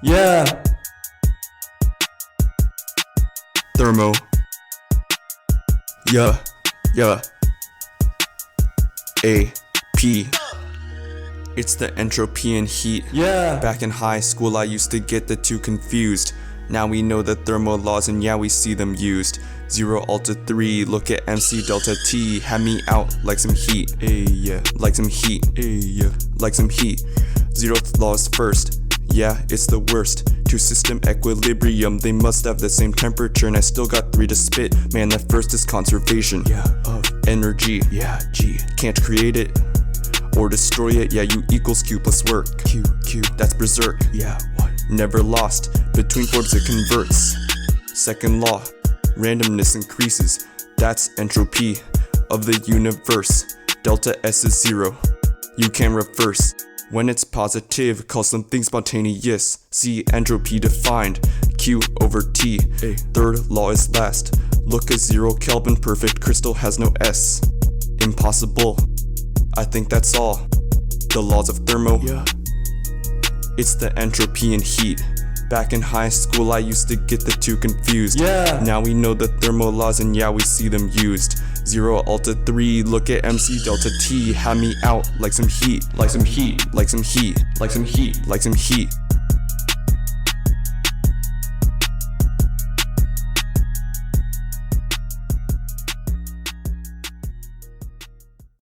Yeah. Thermo. Yeah. AP. It's the entropy and heat. Yeah. Back in high school I used to get the two confused. Now we know the thermo laws and yeah, we see them used. 0 alta 3, look at MC delta T. Had me out like some heat. Yeah. Like some heat. Yeah. Like some heat. 0th law is first. Yeah, it's the worst. Two system equilibrium, they must have the same temperature, and I still got 3 to spit. Man, that first is conservation. Yeah. Of energy. Yeah. G. Can't create it or destroy it. Yeah, U equals Q plus work. Q. That's berserk. Yeah. What? Never lost. Between forms it converts. Second law. Randomness increases. That's entropy of the universe. Delta S is 0. You can reverse. When it's positive, call something spontaneous. See entropy defined. Q over T. A. Third law is last. Look at 0 Kelvin, perfect crystal has no S. Impossible. I think that's all. The laws of thermo. Yeah. It's the entropy and heat. Back in high school I used to get the two confused. Yeah. Now we know the thermo laws and yeah, we see them used. 0 alta 3, look at MC delta T. Had me out like some heat. Like some heat. Like some heat. Like some heat. Like some heat.